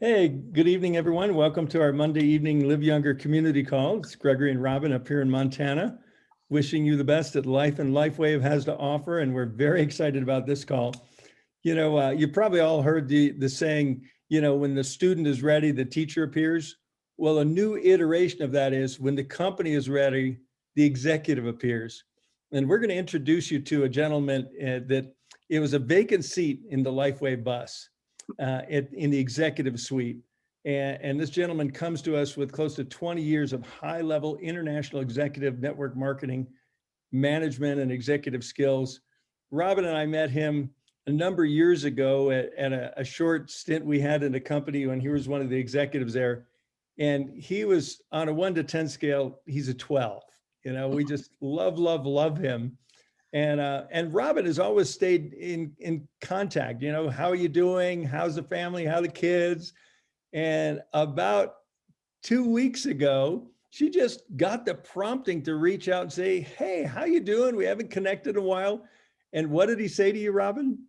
Hey, good evening, everyone. Welcome to our Monday evening Live Younger community call. It's Gregory and Robin up here in Montana, wishing you the best that life and LifeWave has to offer. And we're very excited about this call. You probably all heard the saying, when the student is ready, the teacher appears. Well, a new iteration of that is when the company is ready, the executive appears. And we're going to introduce you to a gentleman that it was a vacant seat in the LifeWave bus in the executive suite. And this gentleman comes to us with close to 20 years of high-level international executive network marketing, management, and executive skills. Robin and I met him a number of years ago at a short stint we had in a company when he was one of the executives there. And he was on a 1 to 10 scale, he's a 12. We just love him. And Robin has always stayed in contact. How are you doing? How's the family? How are the kids? And about 2 weeks ago, she just got the prompting to reach out and say, hey, how you doing? We haven't connected in a while. And what did he say to you, Robin?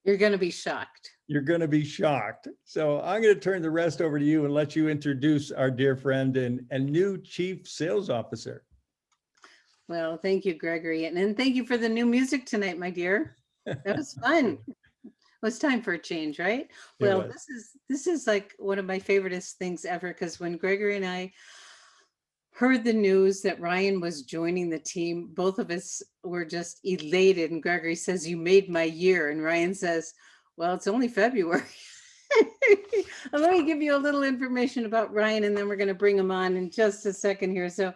You're going to be shocked. You're going to be shocked. So I'm going to turn the rest over to you and let you introduce our dear friend and new Chief Sales Officer. Well, thank you, Gregory. And thank you for the new music tonight, my dear. That was fun. It was time for a change, right? Well, this is like one of my favoriteest things ever, because when Gregory and I heard the news that Ryan was joining the team, both of us were just elated. And Gregory says, you made my year. And Ryan says, well, it's only February. Let me give you a little information about Ryan, and then we're going to bring him on in just a second here. So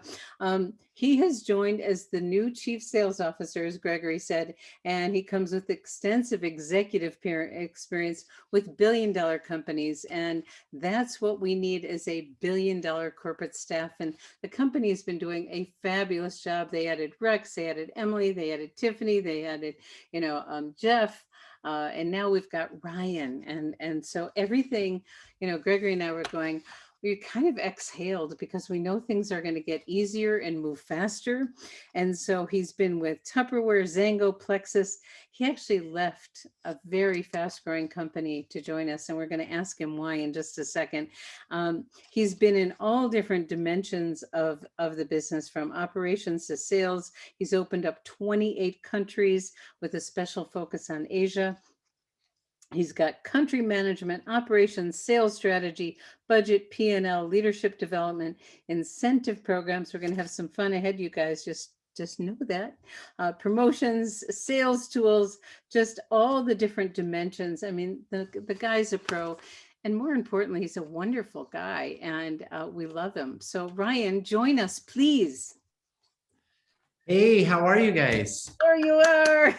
he has joined as the new Chief Sales Officer, as Gregory said, and he comes with extensive executive experience with billion-dollar companies. And that's what we need as a billion-dollar corporate staff. And the company has been doing a fabulous job. They added Rex, they added Emily, they added Tiffany, they added, Jeff. And now we've got Ryan. And so everything, Gregory and I were going, we kind of exhaled because we know things are going to get easier and move faster. And so he's been with Tupperware, Zango, Plexus. He actually left a very fast growing company to join us. And we're going to ask him why in just a second. He's been in all different dimensions of the business, from operations to sales. He's opened up 28 countries with a special focus on Asia. He's got country management, operations, sales strategy, budget, P&L, leadership development, incentive programs. We're going to have some fun ahead, you guys. Just know that. Promotions, sales tools, just all the different dimensions. I mean, the guy's a pro. And more importantly, he's a wonderful guy, and we love him. So Ryan, join us, please. Hey, how are you guys? There you are.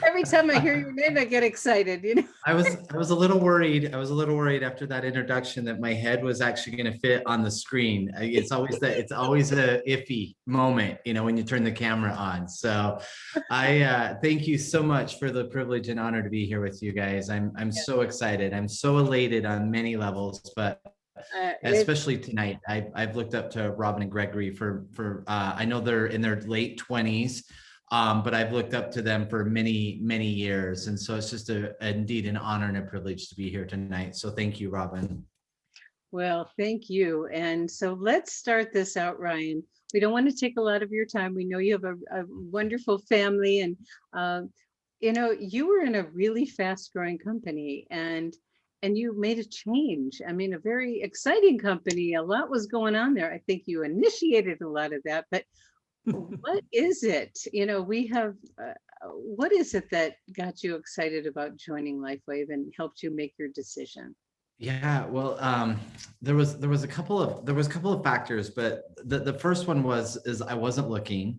Every time I hear your name, I get excited. I was a little worried. I was a little worried after that introduction that my head was actually going to fit on the screen. It's always a iffy moment, when you turn the camera on. So I thank you so much for the privilege and honor to be here with you guys. I'm so excited. I'm so elated on many levels, but especially tonight. I've looked up to Robin and Gregory for I know they're in their late 20s, but I've looked up to them for many years, and so it's just indeed an honor and a privilege to be here tonight. So thank you, Robin. Well, thank you. And so let's start this out, Ryan. We don't want to take a lot of your time. We know you have a wonderful family, and you were in a really fast-growing company, and you made a change. I mean, a very exciting company. A lot was going on there. I think you initiated a lot of that, but what is it? What is it that got you excited about joining LifeWave and helped you make your decision? Yeah, well, there was a couple of factors, but the first one is I wasn't looking.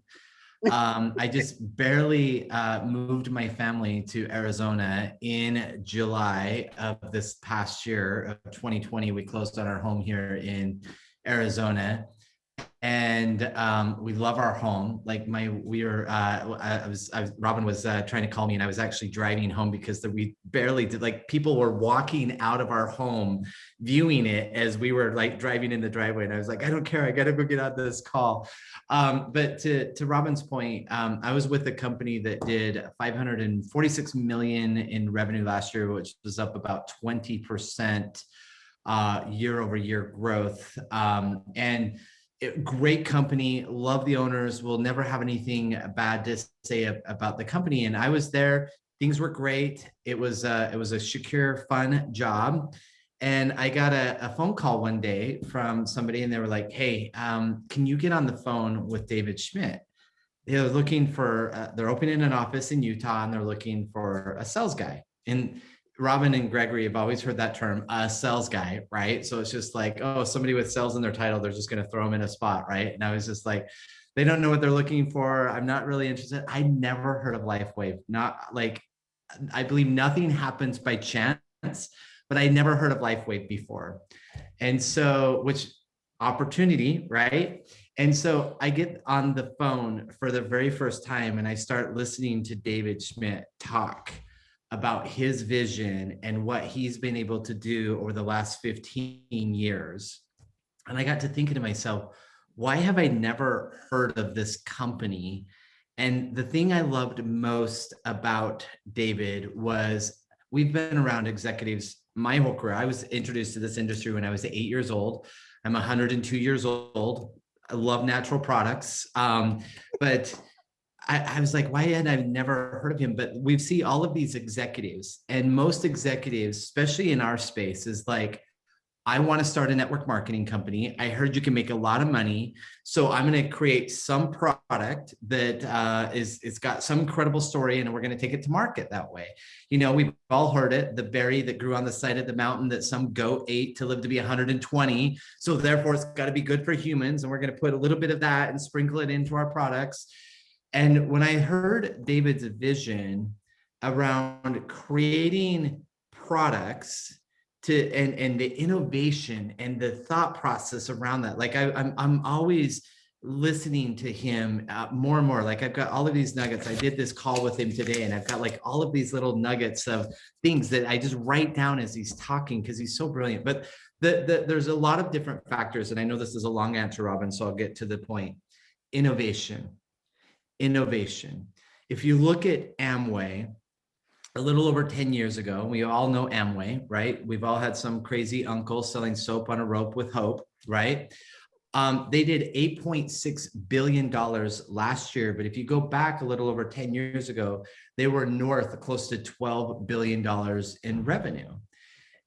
I just barely moved my family to Arizona in July of this past year of 2020. We closed on our home here in Arizona. And we love our home. Like Robin was trying to call me, and I was actually driving home because we barely did, like, people were walking out of our home, viewing it as we were like driving in the driveway. And I was like, I don't care, I got to go get on this call. But to Robin's point, I was with a company that did 546 million in revenue last year, which was up about 20% year over year growth. Great company, love the owners, will never have anything bad to say about the company. And I was there, things were great. It was a secure, fun job. And I got a phone call one day from somebody, and they were like, hey, can you get on the phone with David Schmidt? They're looking for, they're opening an office in Utah, and they're looking for a sales guy. And Robin and Gregory have always heard that term, a sales guy, right? So it's just like, oh, somebody with sales in their title, they're just going to throw them in a spot, right? And I was just like, they don't know what they're looking for. I'm not really interested. I never heard of LifeWave. Not like, I believe nothing happens by chance, but I never heard of LifeWave before. And so, which opportunity, right? And so I get on the phone for the very first time, and I start listening to David Schmidt talk about his vision and what he's been able to do over the last 15 years. And I got to thinking to myself, why have I never heard of this company? And the thing I loved most about David was, we've been around executives my whole career. I was introduced to this industry when I was 8 years old. I'm 102 years old. I love natural products. But I was like, why had I never heard of him? But we see all of these executives, and most executives, especially in our space, is like, I want to start a network marketing company. I heard you can make a lot of money, so I'm going to create some product that it's got some incredible story, and we're going to take it to market that way. You know, we've all heard it, the berry that grew on the side of the mountain that some goat ate to live to be 120. So therefore, it's got to be good for humans, and we're going to put a little bit of that and sprinkle it into our products. And when I heard David's vision around creating products and the innovation and the thought process around that, like I'm always listening to him more and more. Like, I've got all of these nuggets. I did this call with him today, and I've got like all of these little nuggets of things that I just write down as he's talking, because he's so brilliant. But there's a lot of different factors, and I know this is a long answer, Robin, so I'll get to the point. Innovation. If you look at Amway, a little over 10 years ago, we all know Amway, right? We've all had some crazy uncle selling soap on a rope with hope, right? They did $8.6 billion last year. But if you go back a little over 10 years ago, they were close to $12 billion in revenue.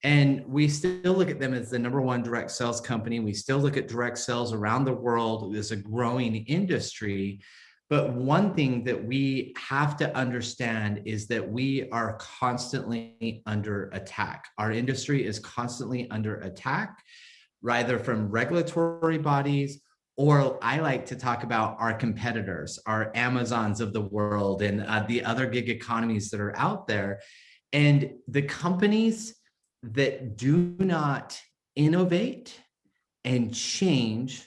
And we still look at them as the #1 direct sales company. We still look at direct sales around the world as a growing industry. But one thing that we have to understand is that we are constantly under attack. Our industry is constantly under attack, either from regulatory bodies, or I like to talk about our competitors, our Amazons of the world, and the other gig economies that are out there. And the companies that do not innovate and change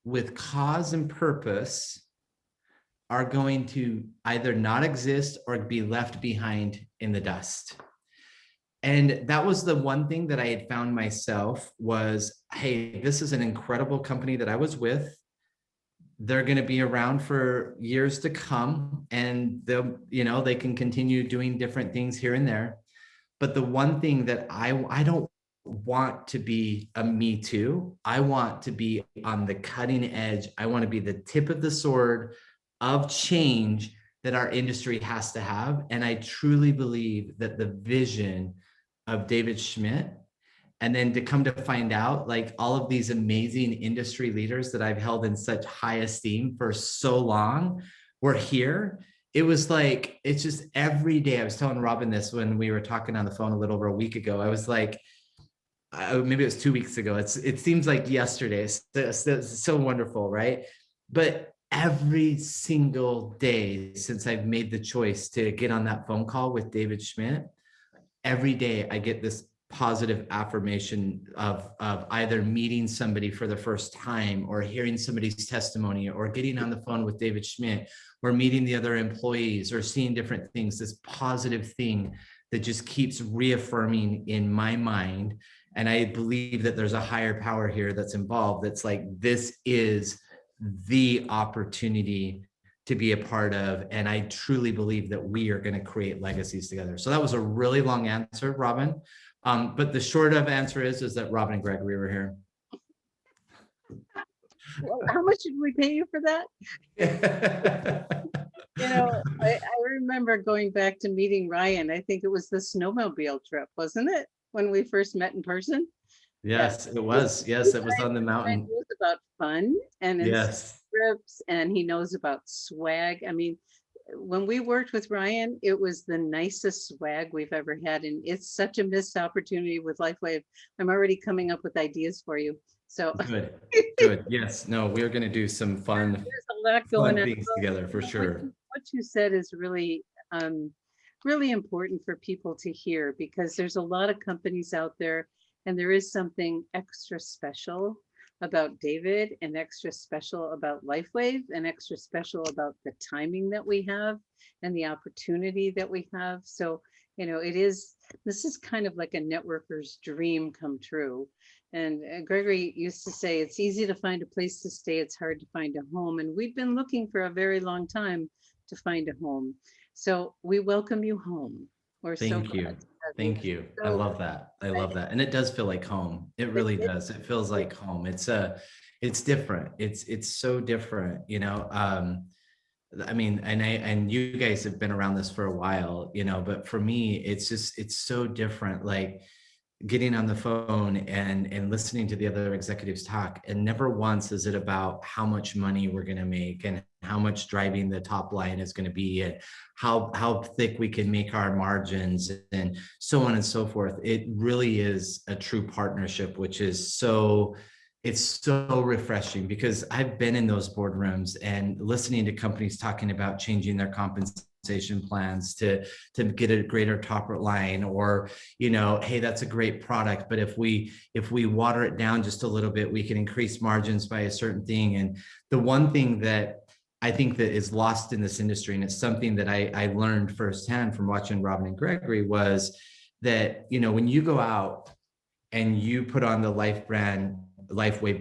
with cause and purpose are going to either not exist or be left behind in the dust. And that was the one thing that I had found myself was, hey, this is an incredible company that I was with. They're going to be around for years to come, and they can continue doing different things here and there. But the one thing that I don't want to be a me too. I want to be on the cutting edge. I want to be the tip of the sword of change that our industry has to have. And I truly believe that the vision of David Schmidt, and then to come to find out, like, all of these amazing industry leaders that I've held in such high esteem for so long were here. It was like, it's just every day. I was telling Robin this when we were talking on the phone a little over a week ago. I was like, maybe it was 2 weeks ago. It seems like yesterday. It's so wonderful, right? But every single day since I've made the choice to get on that phone call with David Schmidt, every day I get this positive affirmation of either meeting somebody for the first time or hearing somebody's testimony or getting on the phone with David Schmidt or meeting the other employees or seeing different things, this positive thing that just keeps reaffirming in my mind. And I believe that there's a higher power here that's involved. That's like, this is the opportunity to be a part of. And I truly believe that we are going to create legacies together. So that was a really long answer, Robin. But the short of answer is that Robin and Gregory were here. Well, how much did we pay you for that? You know, I remember going back to meeting Ryan. I think it was the snowmobile trip, wasn't it? When we first met in person. Yes, it was. Yes, it was on the mountain. It was about fun and Yes. trips, and he knows about swag. I mean, when we worked with Ryan, it was the nicest swag we've ever had. And it's such a missed opportunity with LifeWave. I'm already coming up with ideas for you. So Good, good. Yes, no, we're going to do some fun, there's a lot going on things together for sure. What you said is really, really important for people to hear, because there's a lot of companies out there, and there is something extra special about David, and extra special about LifeWave, and extra special about the timing that we have and the opportunity that we have. So, you know, this is kind of like a networker's dream come true. And Gregory used to say, it's easy to find a place to stay, it's hard to find a home. And we've been looking for a very long time to find a home. So we welcome you home. We're so Thank you. glad to have Thank you. I love that. I love that. And it does feel like home. It really does. It feels like home. It's different. It's so different, you know. I mean, and you guys have been around this for a while, you know, but for me, it's so different. Like getting on the phone and listening to the other executives talk, and never once is it about how much money we're going to make and how much driving the top line is going to be, and how thick we can make our margins, and so on and so forth. It really is a true partnership, which is it's so refreshing, because I've been in those boardrooms and listening to companies talking about changing their compensation plans to get a greater top line, or, you know, hey, that's a great product, but if we water it down just a little bit, we can increase margins by a certain thing. And the one thing that I think that is lost in this industry, and it's something that I learned firsthand from watching Robin and Gregory, was that, you know, when you go out and you put on the LifeWave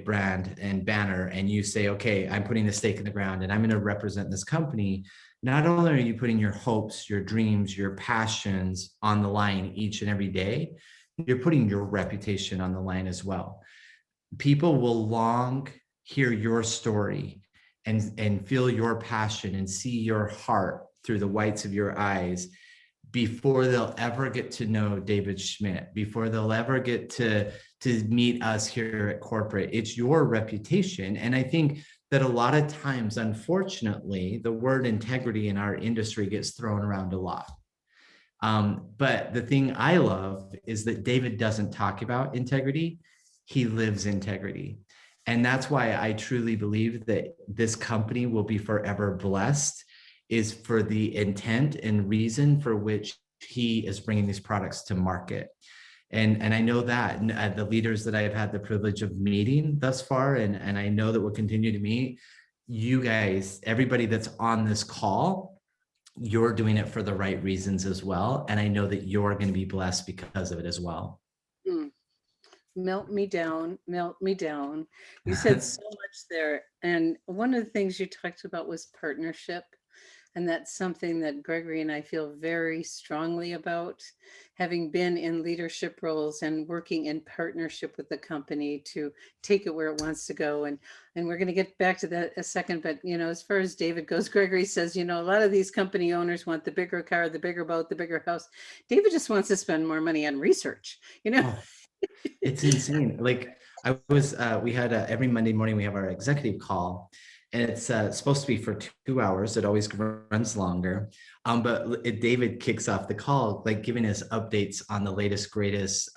brand and banner, and you say, okay, I'm putting a stake in the ground and I'm going to represent this company. Not only are you putting your hopes, your dreams, your passions on the line each and every day, you're putting your reputation on the line as well. People will long hear your story and feel your passion and see your heart through the whites of your eyes before they'll ever get to know David Schmidt, before they'll ever get to meet us here at corporate. It's your reputation. And I think that a lot of times, unfortunately, the word integrity in our industry gets thrown around a lot. But the thing I love is that David doesn't talk about integrity. He lives integrity. And that's why I truly believe that this company will be forever blessed, is for the intent and reason for which he is bringing these products to market. And I know that the leaders that I have had the privilege of meeting thus far, and I know that we'll continue to meet, you guys, everybody that's on this call, you're doing it for the right reasons as well. And I know that you're going to be blessed because of it as well. Melt me down, melt me down. You said so much there. And one of the things you talked about was partnership. And that's something that Gregory and I feel very strongly about, having been in leadership roles and working in partnership with the company to take it where it wants to go. And we're going to get back to that a second. But, you know, as far as David goes, Gregory says, you know, a lot of these company owners want the bigger car, the bigger boat, the bigger house. David just wants to spend more money on research, you know? Oh, it's insane. Like we had every Monday morning, we have our executive call. And it's supposed to be for 2 hours. It always runs longer. But David kicks off the call, like giving us updates on the latest, greatest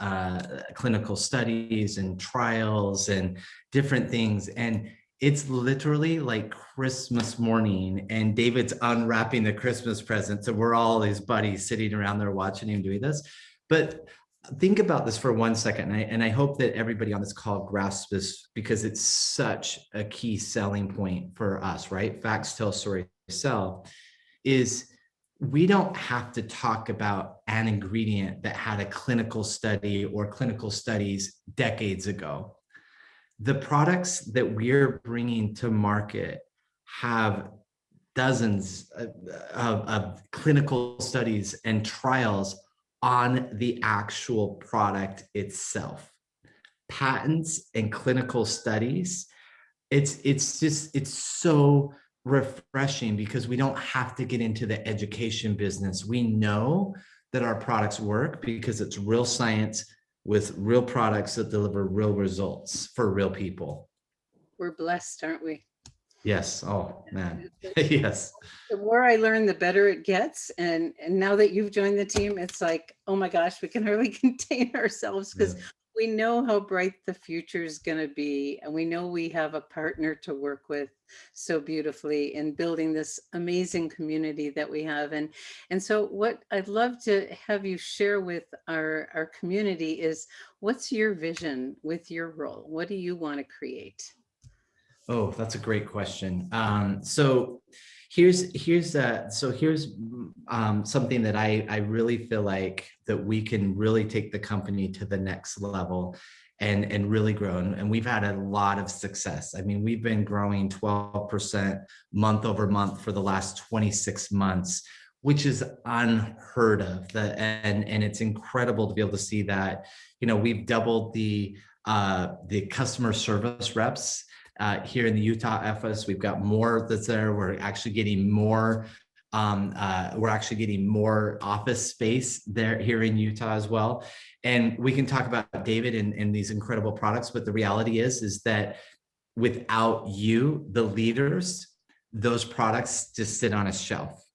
clinical studies and trials and different things. And it's literally like Christmas morning, and David's unwrapping the Christmas presents, and we're all his buddies sitting around there watching him doing this. But think about this for 1 second, and I hope that everybody on this call grasps this, because it's such a key selling point for us, right? Facts tell, stories sell. Is we don't have to talk about an ingredient that had a clinical study or clinical studies decades ago. The products that we're bringing to market have dozens of clinical studies and trials on the actual product itself. Patents and clinical studies, it's so refreshing, because we don't have to get into the education business. We know that our products work because it's real science with real products that deliver real results for real people. We're blessed, aren't we? Yes. Oh man. Yes. The more I learn, the better it gets. And now that you've joined the team, it's like, oh my gosh, we can hardly contain ourselves, because we know how bright the future is going to be. And we know we have a partner to work with so beautifully in building this amazing community that we have. And so what I'd love to have you share with our community is, what's your vision with your role? What do you want to create? Oh, that's a great question. So here's something that I really feel like that we can really take the company to the next level and really grow. And we've had a lot of success. I mean, we've been growing 12% month over month for the last 26 months, which is unheard of. And it's incredible to be able to see that. You know, we've doubled the customer service reps here in the Utah office. We've got more that's there. We're actually getting more office space there here in Utah as well. And we can talk about David and these incredible products, but the reality is that without you, the leaders, those products just sit on a shelf.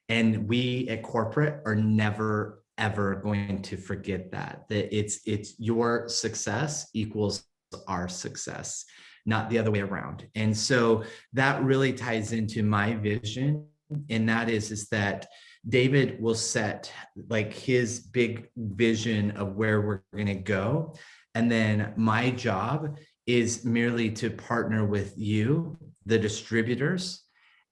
And we at corporate are never, ever going to forget that it's your success equals our success, not the other way around. And so that really ties into my vision. And that is that David will set like his big vision of where we're going to go. And then my job is merely to partner with you, the distributors,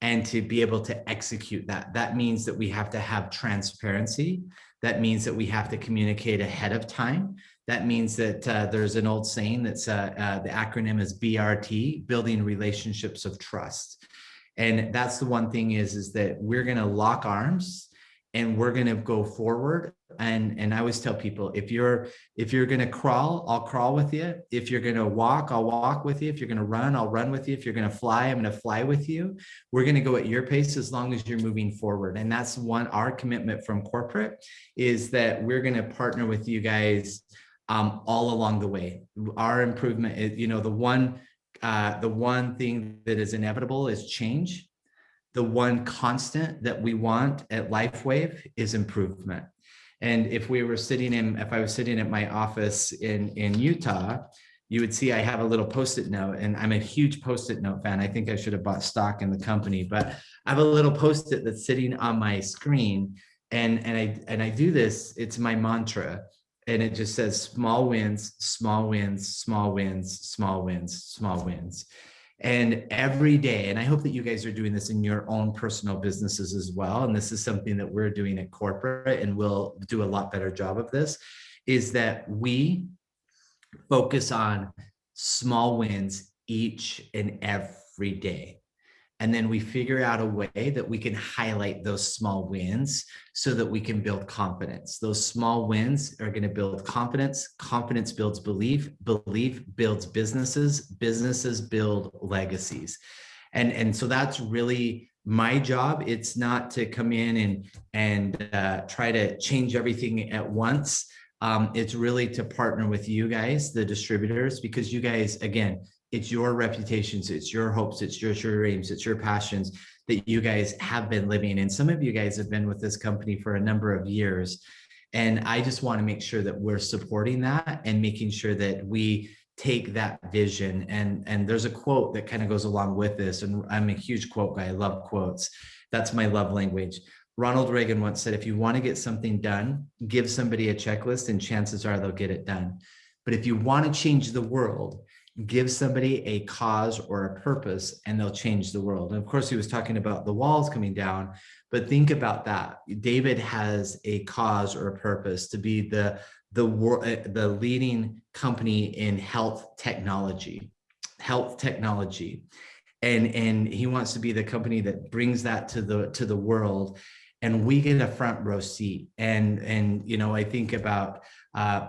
and to be able to execute that. That means that we have to have transparency. That means that we have to communicate ahead of time. That means that there's an old saying that's the acronym is BRT, building relationships of trust. And that's the one thing is that we're going to lock arms and we're going to go forward. And I always tell people, if you're going to crawl, I'll crawl with you. If you're going to walk, I'll walk with you. If you're going to run, I'll run with you. If you're going to fly, I'm going to fly with you. We're going to go at your pace as long as you're moving forward. And that's our commitment from corporate is that we're going to partner with you guys all along the way. Our improvement is, the one thing that is inevitable is change. The one constant that we want at LifeWave is improvement. And if I was sitting at my office in Utah, you would see I have a little Post-it note, and I'm a huge Post-it note fan. I think I should have bought stock in the company, but I have a little Post-it that's sitting on my screen, and I do this. It's my mantra, and it just says small wins, small wins, small wins, small wins, small wins. And every day, and I hope that you guys are doing this in your own personal businesses as well, and this is something that we're doing at corporate, and we'll do a lot better job of this, is that we focus on small wins each and every day. And then we figure out a way that we can highlight those small wins so that we can build confidence. Those small wins are going to build confidence. Confidence builds belief. Belief builds businesses. Businesses build legacies. And so that's really my job. It's not to come in and try to change everything at once. It's really to partner with you guys, the distributors, because you guys, again, it's your reputations, it's your hopes, it's your dreams, it's your passions that you guys have been living. And some of you guys have been with this company for a number of years. And I just want to make sure that we're supporting that and making sure that we take that vision. And there's a quote that kind of goes along with this. And I'm a huge quote guy. I love quotes. That's my love language. Ronald Reagan once said, if you want to get something done, give somebody a checklist and chances are they'll get it done. But if you want to change the world, give somebody a cause or a purpose and they'll change the world. And of course, he was talking about the walls coming down, but think about that. David has a cause or a purpose to be the leading company in health technology. And he wants to be the company that brings that to the world, and we get a front row seat. And you know, I think about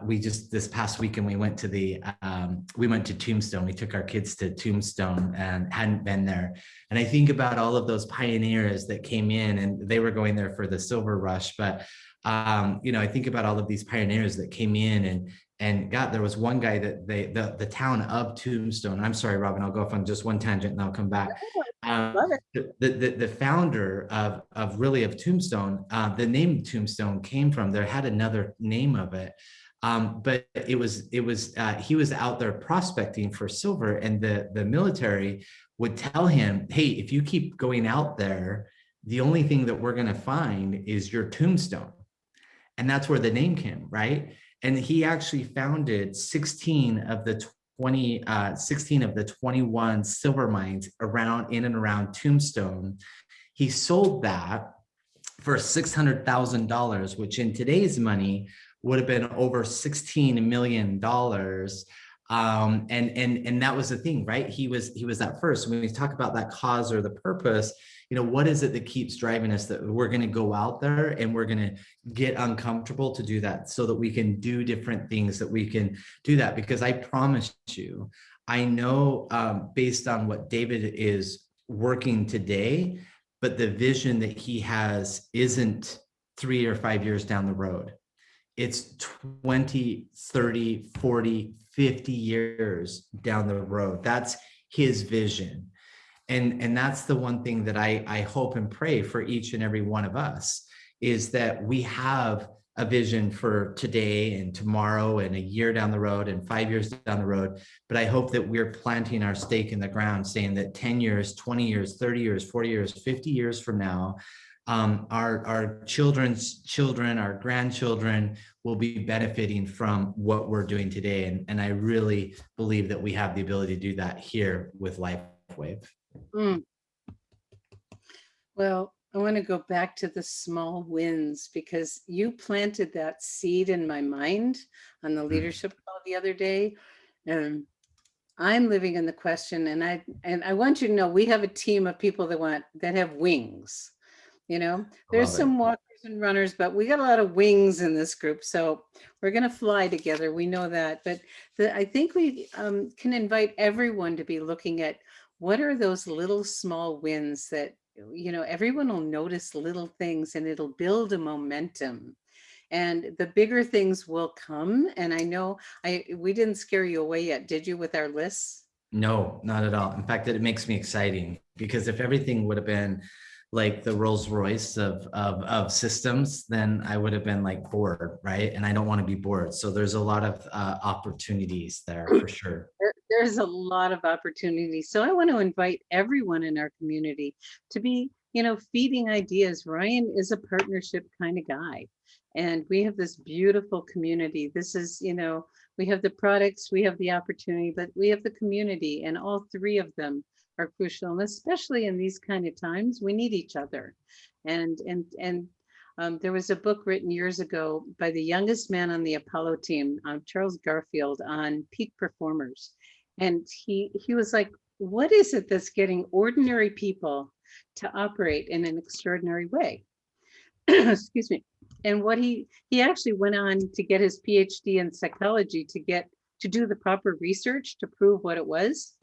we just this past weekend we went to Tombstone. We took our kids to Tombstone and hadn't been there. And I think about all of those pioneers that came in, and they were going there for the silver rush. But you know, I think about all of these pioneers that came in, and God, there was one guy that the town of Tombstone. I'm sorry, Robin, I'll go off on just one tangent and I'll come back. Love it. The founder of Tombstone, the name Tombstone came from, there had another name of it. But he was out there prospecting for silver, and the military would tell him, hey, if you keep going out there, the only thing that we're going to find is your tombstone. And that's where the name came, right? And he actually founded 16 of the 21 silver mines in and around Tombstone. He sold that for $600,000, which in today's money would have been over $16 million. And that was the thing, right? He was that first. When we talk about that cause or the purpose, you know, what is it that keeps driving us, that we're going to go out there and we're going to get uncomfortable to do that, so that we can do different things, that we can do that? Because I promise you, I know based on what David is working today, but the vision that he has isn't 3 or 5 years down the road. It's 20, 30, 40, 50 years down the road. That's his vision. And that's the one thing that I hope and pray for each and every one of us, is that we have a vision for today and tomorrow and a year down the road and 5 years down the road. But I hope that we're planting our stake in the ground, saying that 10 years, 20 years, 30 years, 40 years, 50 years from now, our children's children, our grandchildren will be benefiting from what we're doing today. And I really believe that we have the ability to do that here with LifeWave. Mm. Well, I want to go back to the small wins, because you planted that seed in my mind on the leadership call the other day. And I'm living in the question, and I want you to know, we have a team of people that have wings. You know, there's some walkers and runners, but we got a lot of wings in this group. So we're going to fly together. We know that. But I think we can invite everyone to be looking at, what are those little small wins that, you know, everyone will notice little things and it'll build a momentum. And the bigger things will come. And I know we didn't scare you away yet, did you, with our lists? No, not at all. In fact, it makes me exciting, because if everything would have been like the Rolls Royce of systems, then I would have been like bored, right? And I don't want to be bored. So there's a lot of opportunities there for sure. There's a lot of opportunities. So I want to invite everyone in our community to be, you know, feeding ideas. Ryan is a partnership kind of guy. And we have this beautiful community. This is, you know, we have the products, we have the opportunity, but we have the community, and all three of them are crucial. And especially in these kind of times, we need each other. And there was a book written years ago by the youngest man on the Apollo team, Charles Garfield, on peak performers. And he was like, what is it that's getting ordinary people to operate in an extraordinary way? Excuse me. And what he actually went on to get his PhD in psychology to do the proper research to prove what it was.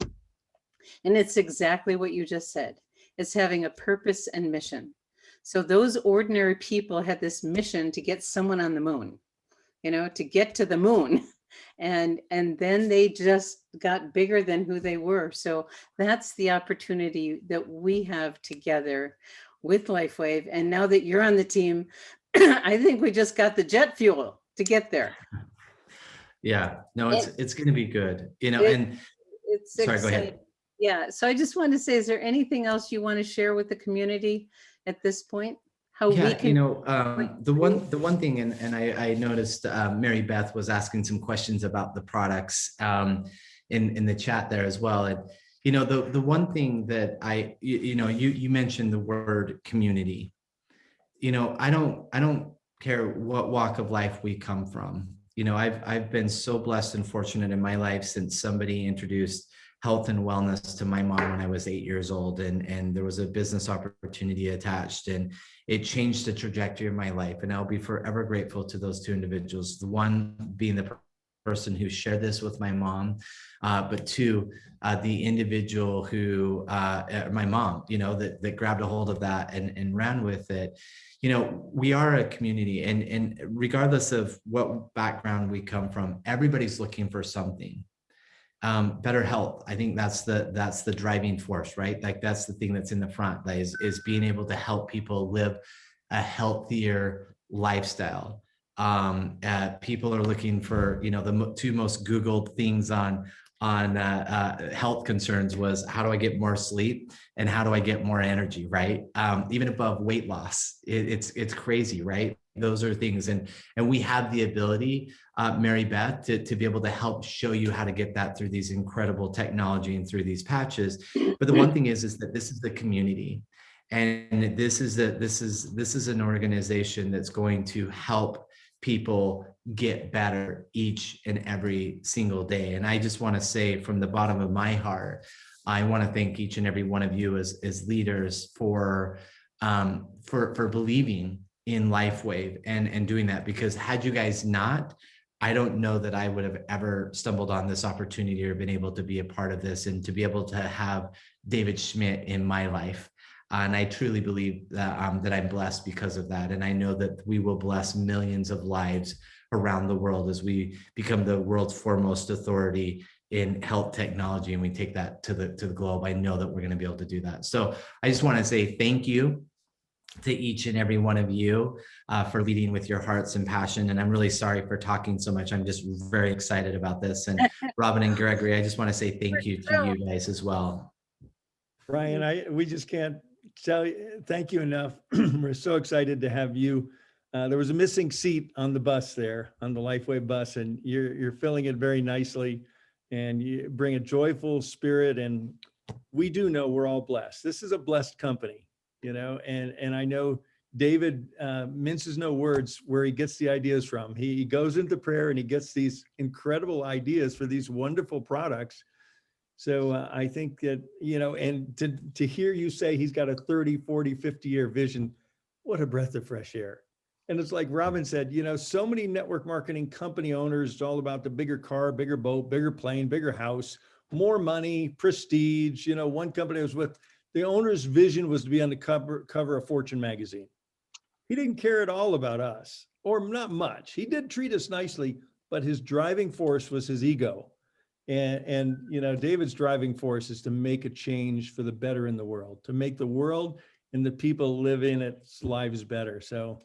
And it's exactly what you just said. It's having a purpose and mission. So those ordinary people had this mission to get someone on the moon, you know, to get to the moon. And then they just got bigger than who they were. So that's the opportunity that we have together with LifeWave. And now that you're on the team, I think we just got the jet fuel to get there. Yeah, no, it's going to be good, you know. It's sorry, exciting. go ahead. Yeah, so I just wanted to say, is there anything else you want to share with the community at this point? how we Yeah, can. the one thing, and I noticed Mary Beth was asking some questions about the products in the chat there as well. And the one thing that you mentioned the word community. I don't care what walk of life we come from. I've been so blessed and fortunate in my life since somebody introduced health and wellness to my mom when I was 8 years old, and there was a business opportunity attached, and it changed the trajectory of my life. And I'll be forever grateful to those two individuals. The one being the person who shared this with my mom, but two, the individual who, my mom, that grabbed a hold of that and ran with it. We are a community, and regardless of what background we come from, everybody's looking for something. Better health. I think that's the driving force, right? Like that's the thing that's in the front, that is being able to help people live a healthier lifestyle. People are looking for, the two most Googled things on health concerns was, how do I get more sleep and how do I get more energy, right? Even above weight loss, it's crazy, right? Those are things, and we have the ability, Mary Beth, to be able to help show you how to get that through these incredible technology and through these patches. But the one thing is that this is the community, and this is an organization that's going to help people get better each and every single day. And I just want to say from the bottom of my heart, I want to thank each and every one of you as leaders for believing in LifeWave and doing that, because had you guys not, I don't know that I would have ever stumbled on this opportunity or been able to be a part of this and to be able to have David Schmidt in my life. And I truly believe that, that I'm blessed because of that. And I know that we will bless millions of lives around the world as we become the world's foremost authority in health technology, and we take that to the globe. I know that we're going to be able to do that. So I just want to say thank you to each and every one of you for leading with your hearts and passion. And I'm really sorry for talking so much. I'm just very excited about this. And Robin and Gregory, I just want to say thank you to you guys as well. Ryan, we just can't tell you, thank you enough. We're so excited to have you. There was a missing seat on the bus there, on the LifeWave bus, and you're filling it very nicely, and you bring a joyful spirit. And we do know we're all blessed. This is a blessed company, and I know David minces no words where he gets the ideas from. He goes into prayer and he gets these incredible ideas for these wonderful products. So I think that, and to hear you say he's got a 30, 40, 50-year vision, what a breath of fresh air. And it's like Robin said, so many network marketing company owners, it's all about the bigger car, bigger boat, bigger plane, bigger house, more money, prestige. One company I was with, the owner's vision was to be on the cover of Fortune magazine. He didn't care at all about us, or not much. He did treat us nicely, but his driving force was his ego. And David's driving force is to make a change for the better in the world, to make the world and the people live in its lives better. So,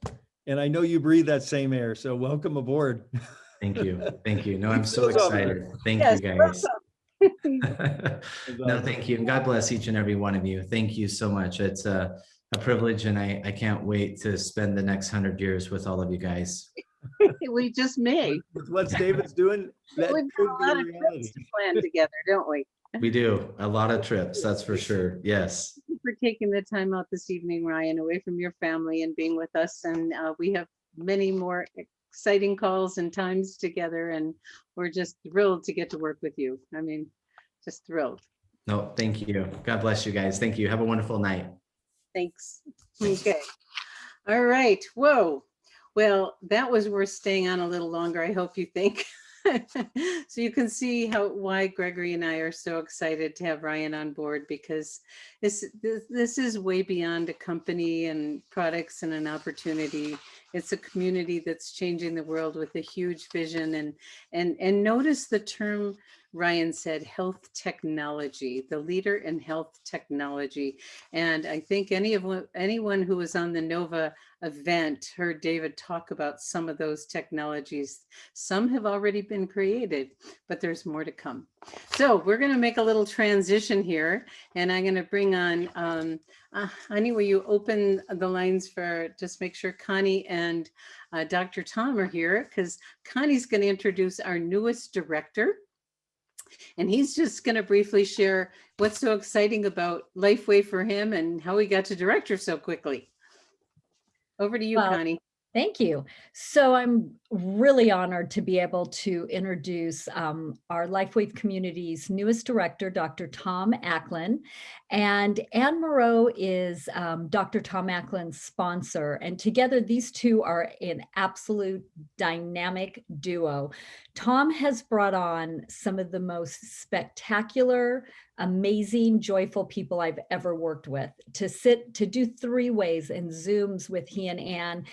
and I know you breathe that same air. So welcome aboard. Thank you. Thank you. No, I'm so excited. Thank you guys. No, thank you. And God bless each and every one of you. Thank you so much. It's a privilege, and I can't wait to spend the next 100 years with all of you guys. We just may. With what David's doing, that We've could got be a a lot of reality. trips to plan together, don't we? We do a lot of trips, that's for sure. Yes. Thank you for taking the time out this evening, Ryan, away from your family and being with us. And we have many more exciting calls and times together, and we're just thrilled to get to work with you. I mean, just thrilled. No, thank you. God bless you guys. Thank you. Have a wonderful night. Thanks. Okay. All right. Whoa. Well, that was worth staying on a little longer, I hope you think. So you can see why Gregory and I are so excited to have Ryan on board, because this is way beyond a company and products and an opportunity. It's a community that's changing the world with a huge vision. And notice the term Ryan said health technology, the leader in health technology. And I think anyone who was on the NOVA event heard David talk about some of those technologies. Some have already been created, but there's more to come. So we're going to make a little transition here, and I'm going to bring on Honey, will you open the lines for, just make sure Connie and Dr. Tom are here, because Connie's going to introduce our newest director. And he's just going to briefly share what's so exciting about Lifeway for him and how he got to director so quickly. Over to you, Well, Connie. Thank you. So I'm really honored to be able to introduce our LifeWave community's newest director, Dr. Tom Acklin. And Anne Moreau is Dr. Tom Acklin's sponsor. And together, these two are an absolute dynamic duo. Tom has brought on some of the most spectacular, amazing, joyful people I've ever worked with. To do 3-ways and Zooms with he and Anne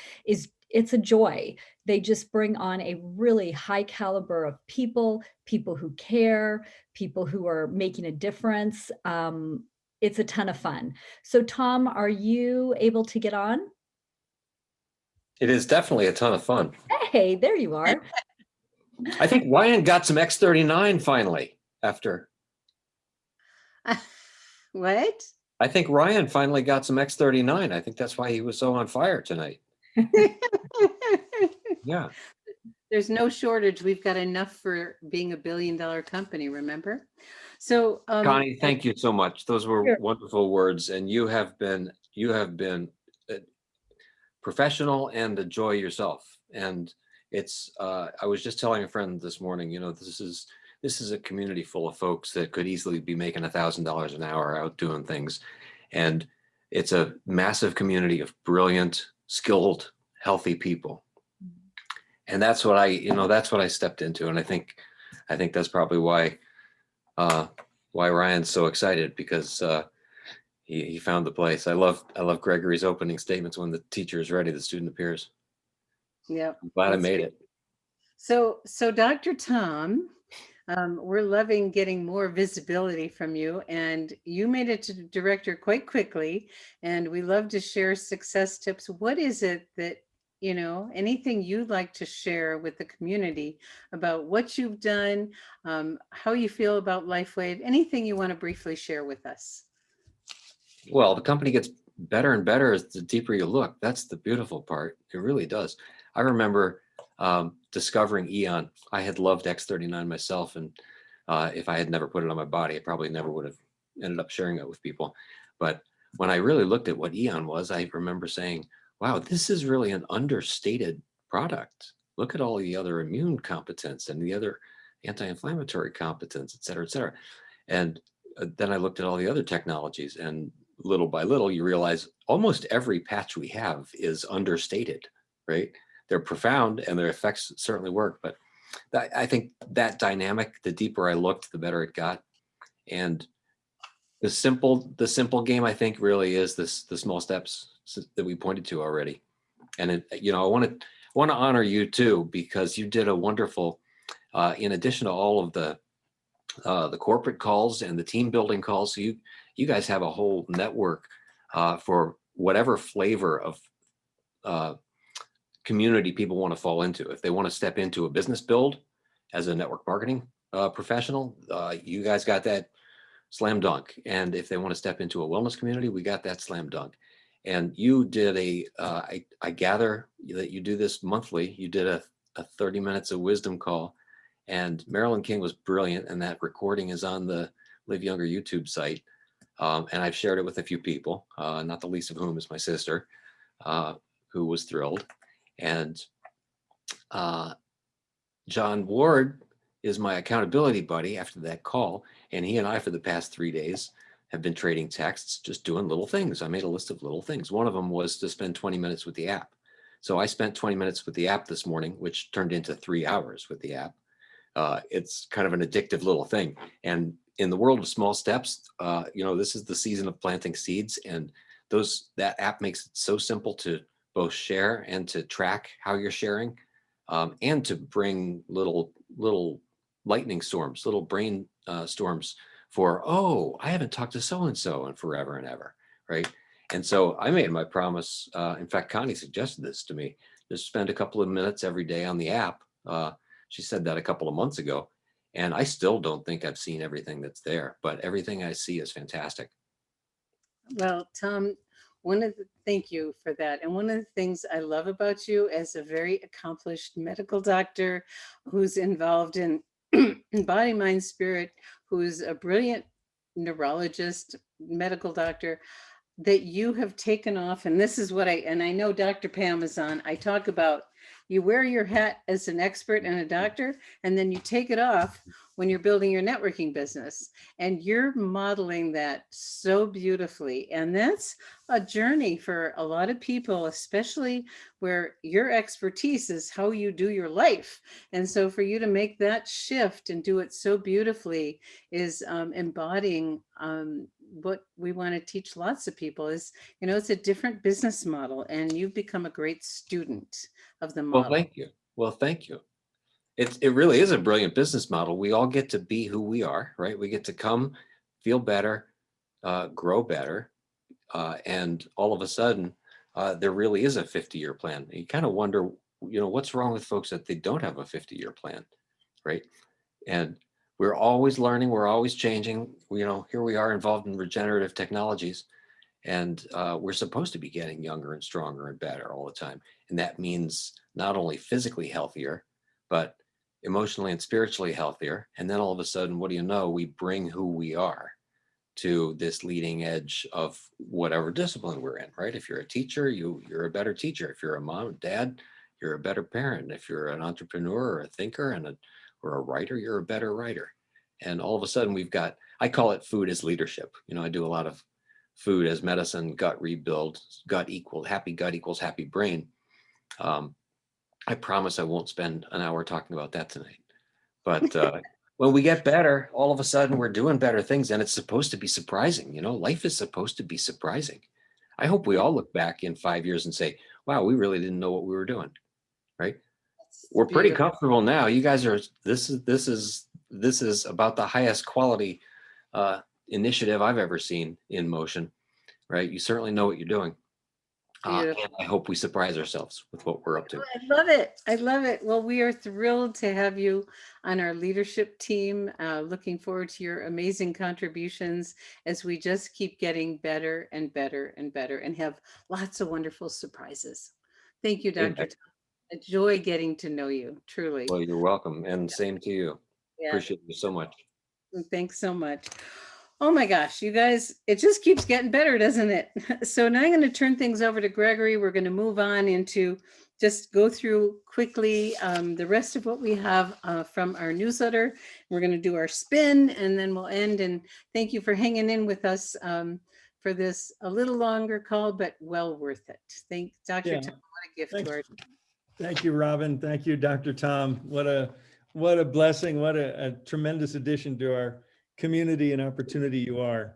it's a joy. They just bring on a really high caliber of people who care, people who are making a difference. It's a ton of fun. So Tom, are you able to get on? It is definitely a ton of fun. Hey, there you are. I think Ryan got some X39 finally after. What? I think Ryan finally got some X39. I think that's why he was so on fire tonight. Yeah. There's no shortage. We've got enough for being a billion-dollar company, remember? So Connie, thank you so much. Those were Sure. wonderful words, and you have been professional and a joy yourself. And it's I was just telling a friend this morning, you know, this is a community full of folks that could easily be making $1,000 an hour out doing things, and it's a massive community of brilliant, skilled, healthy people. And that's what I stepped into. And I think that's probably why Ryan's so excited, because he found the place. I love Gregory's opening statements. When the teacher is ready, the student appears. yeah, I'm glad I made it. So Dr. Tom, we're loving getting more visibility from you, and you made it to director quite quickly, and we love to share success tips. What is it that, you know, anything you'd like to share with the community about what you've done, how you feel about LifeWave, anything you want to briefly share with us? Well, the company gets better and better as the deeper you look. That's the beautiful part. It really does. I remember discovering Eon. I had loved X39 myself, and if I had never put it on my body, I probably never would have ended up sharing it with people. But when I really looked at what Eon was, I remember saying, wow, this is really an understated product. Look at all the other immune competence and the other anti-inflammatory competence, et cetera, et cetera. And then I looked at all the other technologies, and little by little, you realize almost every patch we have is understated, right? They're profound and their effects certainly work, but I think that dynamic, the deeper I looked, the better it got. And the simple game, I think, really is the small steps that we pointed to already. And I want to honor you too, because you did a wonderful, in addition to all of the corporate calls and the team building calls. So you guys have a whole network for whatever flavor of community people want to fall into. If they want to step into a business build as a network marketing professional, you guys got that slam dunk. And if they want to step into a wellness community, we got that slam dunk. And you did I gather that you do this monthly. You did a 30 minutes of wisdom call, and Marilyn King was brilliant. And that recording is on the Live Younger YouTube site. And I've shared it with a few people, not the least of whom is my sister, who was thrilled. And John Ward is my accountability buddy after that call. And he and I, for the past 3 days, have been trading texts, just doing little things. I made a list of little things. One of them was to spend 20 minutes with the app. So I spent 20 minutes with the app this morning, which turned into 3 hours with the app. It's kind of an addictive little thing. And in the world of small steps, this is the season of planting seeds, and that app makes it so simple to both share and to track how you're sharing, and to bring little lightning storms, little brain storms for, oh, I haven't talked to so-and-so in forever and ever, right? And so I made my promise. In fact, Connie suggested this to me, just spend a couple of minutes every day on the app. She said that a couple of months ago. And I still don't think I've seen everything that's there, but everything I see is fantastic. Well, Tom, thank you for that. And one of the things I love about you as a very accomplished medical doctor who's involved in body, mind, spirit, who's a brilliant neurologist, medical doctor, that you have taken off. And this is what and I know Dr. Pam is on, I talk about you wear your hat as an expert and a doctor, and then you take it off when you're building your networking business. And you're modeling that so beautifully. And that's a journey for a lot of people, especially where your expertise is how you do your life. And so for you to make that shift and do it so beautifully is embodying what we want to teach lots of people is, it's a different business model, and you've become a great student of the model. Well, thank you. Well, thank you. It really is a brilliant business model. We all get to be who we are, right? We get to come, feel better, grow better. And all of a sudden, there really is a 50-year plan. You kind of wonder, what's wrong with folks that they don't have a 50-year plan, right? And we're always learning, we're always changing. Here we are involved in regenerative technologies, and we're supposed to be getting younger and stronger and better all the time. And that means not only physically healthier, but emotionally and spiritually healthier. And then all of a sudden, what do you know? We bring who we are to this leading edge of whatever discipline we're in, right? If you're a teacher, you're a better teacher. If you're a mom and dad, you're a better parent. If you're an entrepreneur or a thinker or a writer, you're a better writer. And all of a sudden I call it food as leadership. I do a lot of food as medicine, gut rebuild, happy gut equals happy brain. I promise I won't spend an hour talking about that tonight. But when we get better, all of a sudden we're doing better things, and it's supposed to be surprising. Life is supposed to be surprising. I hope we all look back in 5 years and say, wow, we really didn't know what we were doing, right? We're pretty comfortable now. You guys are, this is about the highest quality initiative I've ever seen in motion, right? You certainly know what you're doing. And I hope we surprise ourselves with what we're up to. I love it. I love it. Well, we are thrilled to have you on our leadership team. Looking forward to your amazing contributions as we just keep getting better and better and better and have lots of wonderful surprises. Thank you, Dr. Tom. A joy getting to know you, truly. Well, you're welcome. And same to you. Yeah. Appreciate you so much. Thanks so much. Oh my gosh, you guys, it just keeps getting better, doesn't it? So now I'm going to turn things over to Gregory. We're going to move on into just go through quickly the rest of what we have from our newsletter. We're going to do our spin, and then we'll end. And thank you for hanging in with us for this a little longer call, but well worth it. Thank Dr. Tom. What a gift to our team. Thank you, Robin. Thank you, Dr. Tom. What a blessing. What a tremendous addition to our community and opportunity you are.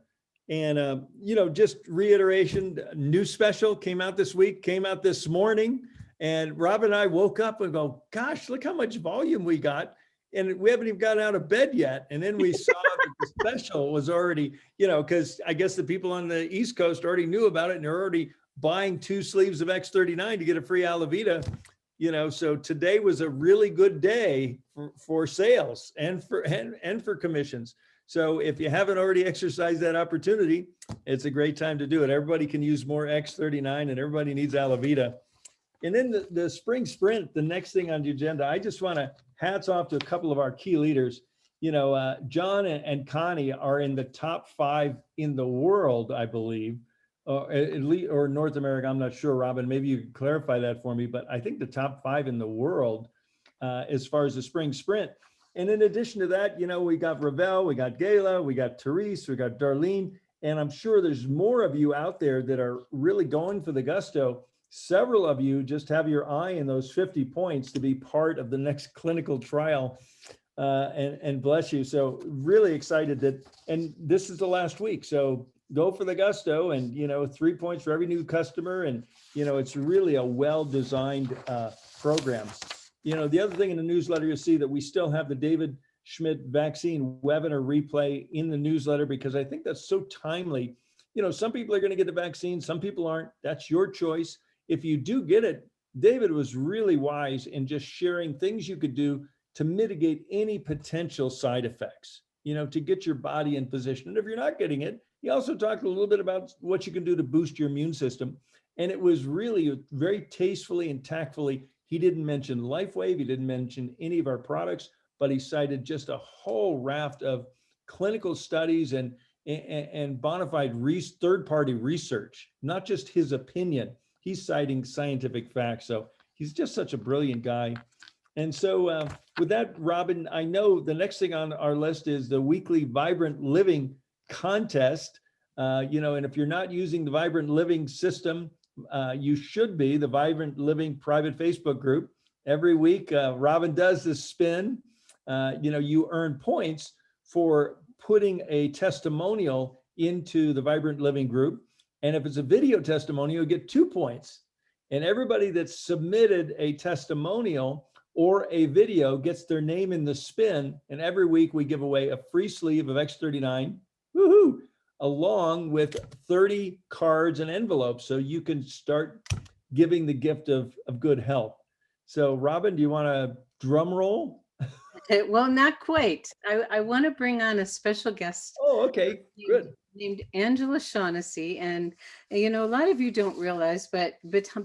And, just reiteration, new special came out this morning. And Rob and I woke up and go, gosh, look how much volume we got. And we haven't even gotten out of bed yet. And then we saw that the special was already, because I guess the people on the East Coast already knew about it, and they're already buying 2 sleeves of X39 to get a free Alavita. So today was a really good day for sales and for commissions. So if you haven't already exercised that opportunity, it's a great time to do it. Everybody can use more X39, and everybody needs Alavita. And then the spring sprint, the next thing on the agenda, I just want to hats off to a couple of our key leaders. John and Connie are in the top 5 in the world, I believe, at least, or North America. I'm not sure, Robin, maybe you can clarify that for me, but I think the top 5 in the world as far as the spring sprint. And in addition to that, we got Ravel, we got Gayla, we got Therese, we got Darlene, and I'm sure there's more of you out there that are really going for the gusto. Several of you just have your eye in those 50 points to be part of the next clinical trial, and bless you. So really excited and this is the last week. So go for the gusto, and 3 points for every new customer. And it's really a well-designed program. The other thing in the newsletter, you'll see that we still have the David Schmidt vaccine webinar replay in the newsletter because I think that's so timely. You know, some people are going to get the vaccine, some people aren't. That's your choice. If you do get it, David was really wise in just sharing things you could do to mitigate any potential side effects, you know, to get your body in position. And if you're not getting it, he also talked a little bit about what you can do to boost your immune system. And it was really very tastefully and tactfully. He didn't mention LifeWave. He didn't mention any of our products, but he cited just a whole raft of clinical studies and bona fide third-party research, not just his opinion. He's citing scientific facts. So he's just such a brilliant guy. And so with that, Robin, I know the next thing on our list is the weekly Vibrant Living contest. You know, and if you're not using the Vibrant Living system, you should be. The Vibrant Living private Facebook group. Every week, Robin does this spin. You know, you earn points for putting a testimonial into the Vibrant Living group. And if it's a video testimonial, you get 2 points. And everybody that submitted a testimonial or a video gets their name in the spin. And every week we give away a free sleeve of X39, woohoo, along with 30 cards and envelopes. So you can start giving the gift of good health. So Robin, do you want to drum roll? Well, not quite. I want to bring on a special guest. Oh, okay, good. Named Angela Shaughnessy. And, you know, a lot of you don't realize, but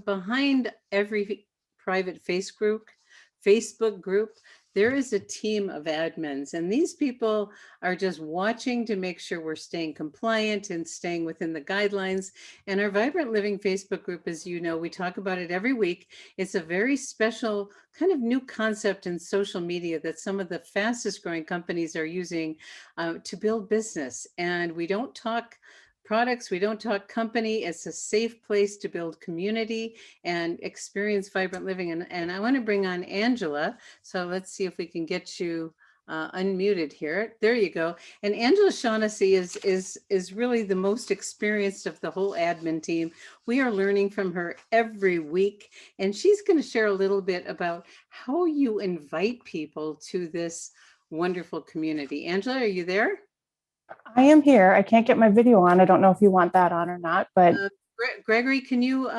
behind every private Facebook group, there is a team of admins, and these people are just watching to make sure we're staying compliant and staying within the guidelines. And our Vibrant Living Facebook group, as you know, we talk about it every week. It's a very special kind of new concept in social media that some of the fastest growing companies are using to build business. And we don't talk products, we don't talk company. It's a safe place to build community and experience vibrant living. And I want to bring on Angela. So let's see if we can get you unmuted here. There you go. And Angela Shaughnessy is really the most experienced of the whole admin team. We are learning from her every week, and she's going to share a little bit about how you invite people to this wonderful community. Angela, are you there? I am here. I can't get my video on. I don't know if you want that on or not, but Gregory, can you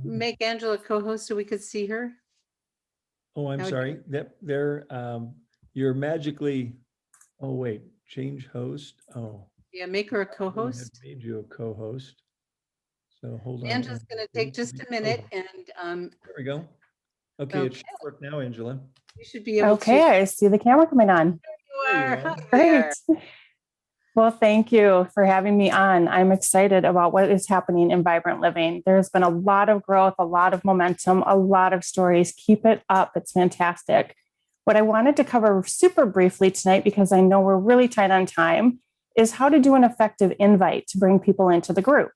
make Angela co-host so we could see her? Oh, I'm sorry. You're magically, oh wait, change host. Oh. Yeah, make her a I co-host. made you a co-host. So hold on. Angela's going to take just a minute, and there we go. Okay, it should work now, Angela. you should be able okay, to. I see the camera coming on. You are. There you Hi there. Great. Well, thank you for having me on. I'm excited about what is happening in Vibrant Living. There's been a lot of growth, a lot of momentum, a lot of stories. Keep it up. It's fantastic. What I wanted to cover super briefly tonight, because I know we're really tight on time, is how to do an effective invite to bring people into the group.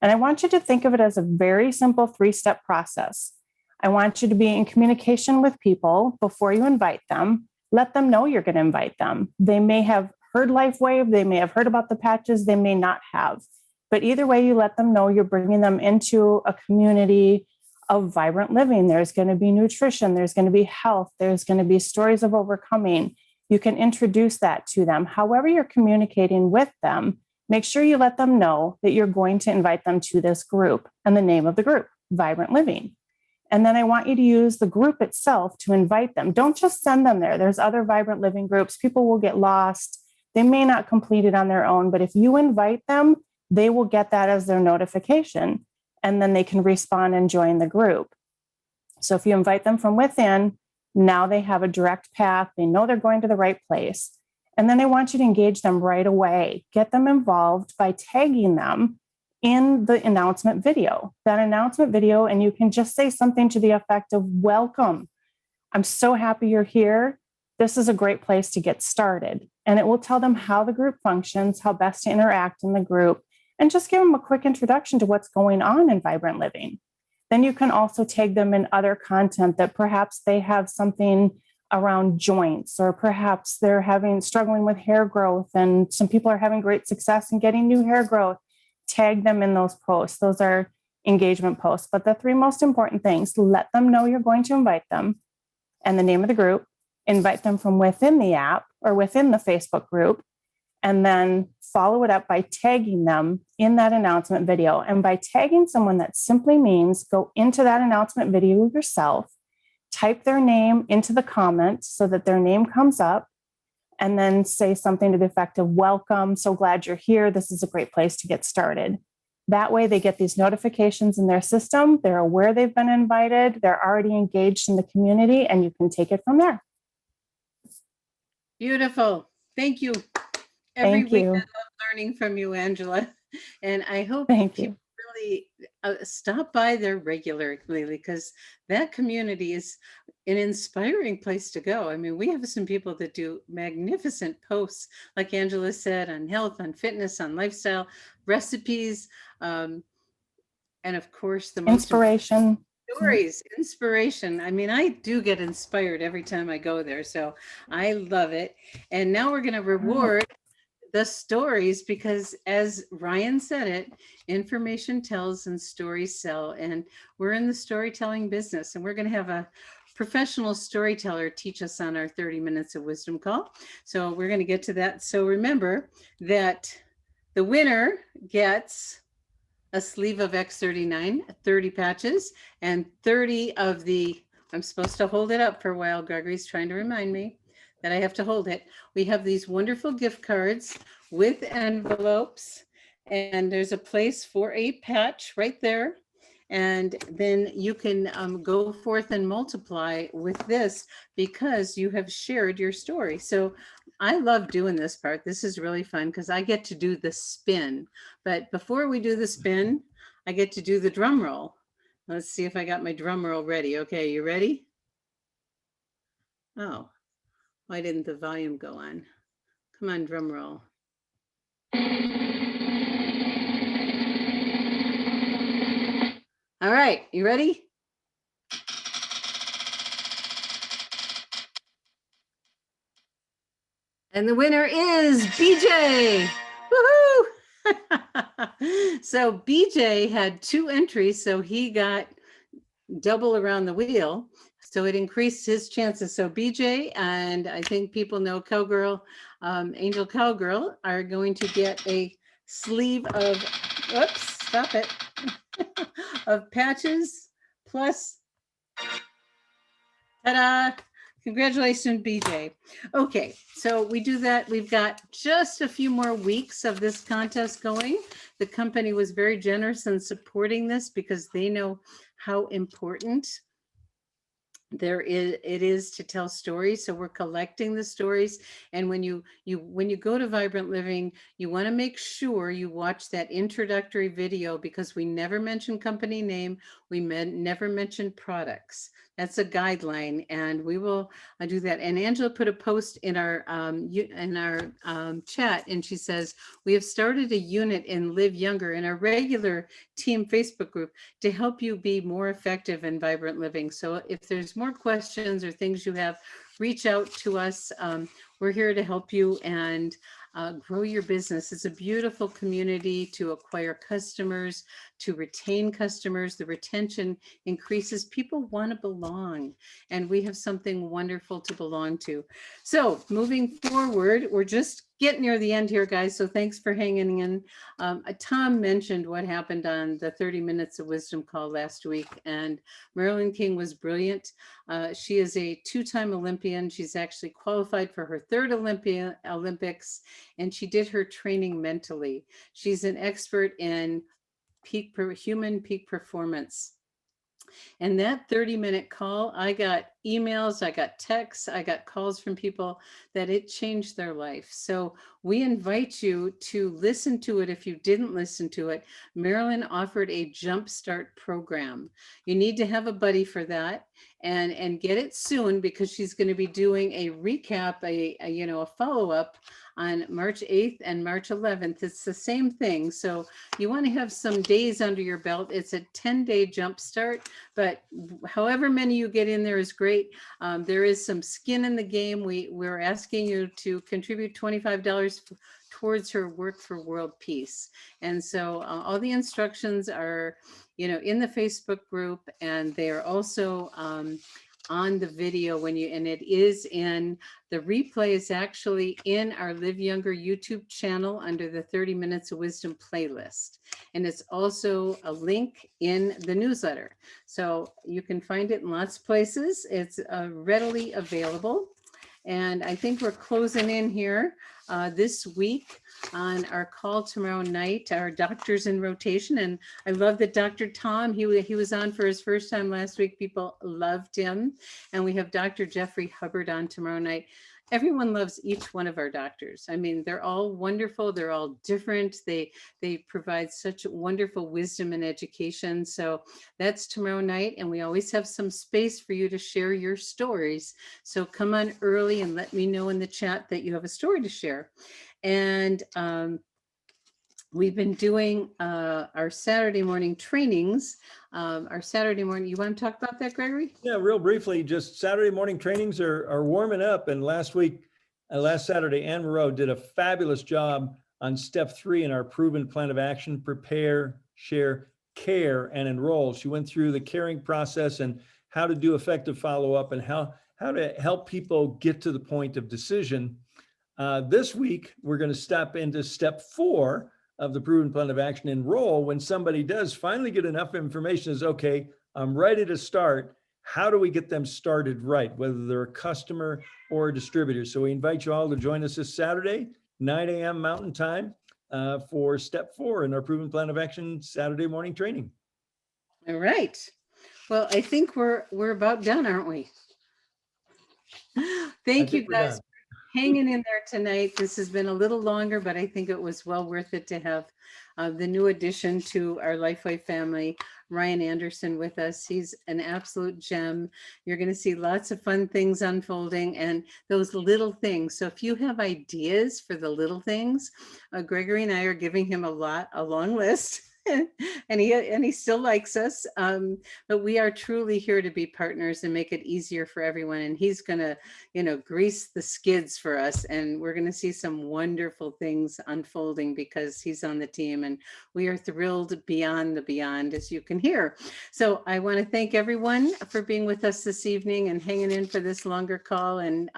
And I want you to think of it as a very simple 3-step process. I want you to be in communication with people before you invite them. Let them know you're going to invite them. They may have heard LifeWave, they may have heard about the patches, they may not have. But either way, you let them know you're bringing them into a community of vibrant living. There's going to be nutrition, there's going to be health, there's going to be stories of overcoming. You can introduce that to them. However you're communicating with them, make sure you let them know that you're going to invite them to this group and the name of the group, Vibrant Living. And then I want you to use the group itself to invite them. Don't just send them there. There's other Vibrant Living groups. People will get lost. They may not complete it on their own, but if you invite them, they will get that as their notification, and then they can respond and join the group. So if you invite them from within, now they have a direct path. They know they're going to the right place. And then I want you to engage them right away. Get them involved by tagging them in the announcement video. That announcement video, and you can just say something to the effect of, welcome. I'm so happy you're here. This is a great place to get started. And it will tell them how the group functions, how best to interact in the group, and just give them a quick introduction to what's going on in Vibrant Living. Then you can also tag them in other content that perhaps they have something around joints, or perhaps they're struggling with hair growth, and some people are having great success in getting new hair growth. Tag them in those posts. Those are engagement posts. But the 3 most important things: let them know you're going to invite them and the name of the group, invite them from within the app or within the Facebook group, and then follow it up by tagging them in that announcement video. And by tagging someone, that simply means go into that announcement video yourself, type their name into the comment so that their name comes up, and then say something to the effect of, welcome, so glad you're here. This is a great place to get started. That way they get these notifications in their system. They're aware they've been invited. They're already engaged in the community, and you can take it from there. Beautiful. Thank you. Every Thank week I you. love learning from you, Angela. And I hope Thank people you. really stop by there regularly, because that community is an inspiring place to go. I mean, we have some people that do magnificent posts, like Angela said, on health, on fitness, on lifestyle, recipes, and of course, the most Inspiration. stories, inspiration. I mean, I do get inspired every time I go there, so I love it. And now we're going to reward the stories, because as Ryan said it, information tells and stories sell. And we're in the storytelling business, and we're going to have a professional storyteller teach us on our 30 minutes of wisdom call. So we're going to get to that. So remember that the winner gets a sleeve of X39, 30 patches, and 30 of the, I'm supposed to hold it up for a while. Gregory's trying to remind me that I have to hold it. We have these wonderful gift cards with envelopes, and there's a place for a patch right there. And then you can go forth and multiply with this, because you have shared your story. So I love doing this part. This is really fun because I get to do the spin. But before we do the spin, I get to do the drum roll. Let's see if I got my drum roll ready. Okay, you ready? Oh, why didn't the volume go on? Come on, drum roll. All right, you ready? And the winner is BJ. Woohoo! So BJ had 2 entries, so he got double around the wheel. So it increased his chances. So BJ, and I think people know Cowgirl, Angel Cowgirl, are going to get a sleeve of, whoops, stop it, of patches plus, ta-da! Congratulations, BJ. Okay, so we do that. We've got just a few more weeks of this contest going. The company was very generous in supporting this because they know how important it is to tell stories. So we're collecting the stories. And when you go to Vibrant Living, you want to make sure you watch that introductory video, because we never mention company name. We never mention products. That's a guideline, and we will do that. And Angela put a post in our chat, and she says, we have started a unit in Live Younger in our regular team Facebook group to help you be more effective in Vibrant Living. So if there's more questions or things you have, reach out to us. We're here to help you and grow your business. It's a beautiful community to acquire customers, to retain customers. The retention increases. People want to belong, and we have something wonderful to belong to. So moving forward, we're just getting near the end here, guys. So thanks for hanging in. Tom mentioned what happened on the 30 Minutes of Wisdom call last week, and Marilyn King was brilliant. She is a 2-time Olympian. She's actually qualified for her 3rd Olympics, and she did her training mentally. She's an expert in human peak performance. And that 30-minute call, I got emails, I got texts, I got calls from people that it changed their life. So we invite you to listen to it if you didn't listen to it. Marilyn offered a Jumpstart program. You need to have a buddy for that, and get it soon, because she's going to be doing a recap, a follow-up on March 8th and March 11th. It's the same thing. So you want to have some days under your belt. It's a 10-day Jumpstart, but however many you get in there is great. There is some skin in the game. We're asking you to contribute $25 towards her work for world peace. And so all the instructions are, in the Facebook group, and they are also on the video when you, and it is in, the replay is actually in our Live Younger YouTube channel under the 30 Minutes of Wisdom playlist. And it's also a link in the newsletter. So you can find it in lots of places. It's readily available. And I think we're closing in here this week on our call tomorrow night, our doctors in rotation. And I love that Dr. Tom, he was on for his first time last week. People loved him. And we have Dr. Jeffrey Hubbard on tomorrow night. Everyone loves each one of our doctors. I mean, they're all wonderful. They're all different. They provide such wonderful wisdom and education. So that's tomorrow night. And we always have some space for you to share your stories. So come on early and let me know in the chat that you have a story to share. And we've been doing our Saturday morning trainings. Our Saturday morning, you want to talk about that, Gregory? Yeah, real briefly, just Saturday morning trainings are warming up. And last Saturday, Ann Moreau did a fabulous job on step 3 in our proven plan of action: prepare, share, care, and enroll. She went through the caring process and how to do effective follow-up and how to help people get to the point of decision. This week, we're going to step into step 4 of the proven plan of action: enroll. When somebody does finally get enough information, is okay, I'm ready to start. How do we get them started right, whether they're a customer or a distributor? So we invite you all to join us this Saturday, 9 a.m. Mountain Time, for step 4 in our proven plan of action Saturday morning training. All right. Well, I think we're about done, aren't we? Thank you guys for hanging in there tonight. This has been a little longer, but I think it was well worth it to have the new addition to our Lifeway family, Ryan Anderson, with us. He's an absolute gem. You're going to see lots of fun things unfolding and those little things. So if you have ideas for the little things, Gregory and I are giving him a long list. and he still likes us, but we are truly here to be partners and make it easier for everyone. And he's gonna, grease the skids for us, and we're gonna see some wonderful things unfolding because he's on the team, and we are thrilled beyond the beyond, as you can hear. So I want to thank everyone for being with us this evening and hanging in for this longer call, and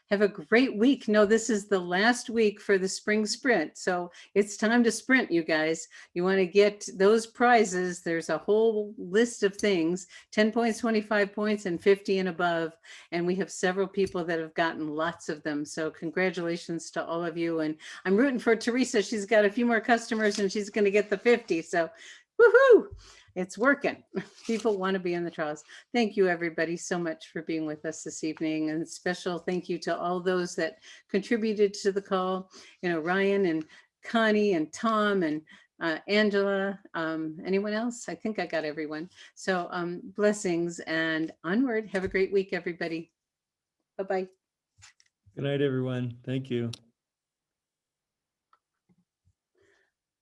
have a great week. No, this is the last week for the spring sprint. So it's time to sprint, you guys. You want to get those prizes. There's a whole list of things: 10 points, 25 points, and 50 and above. And we have several people that have gotten lots of them. So congratulations to all of you. And I'm rooting for Teresa. She's got a few more customers and she's going to get the 50. So woohoo! It's working. People want to be in the trials. Thank you, everybody, so much for being with us this evening. And special thank you to all those that contributed to the call. Ryan and Connie and Tom and Angela. Anyone else? I think I got everyone. So blessings and onward. Have a great week, everybody. Bye-bye. Good night, everyone. Thank you.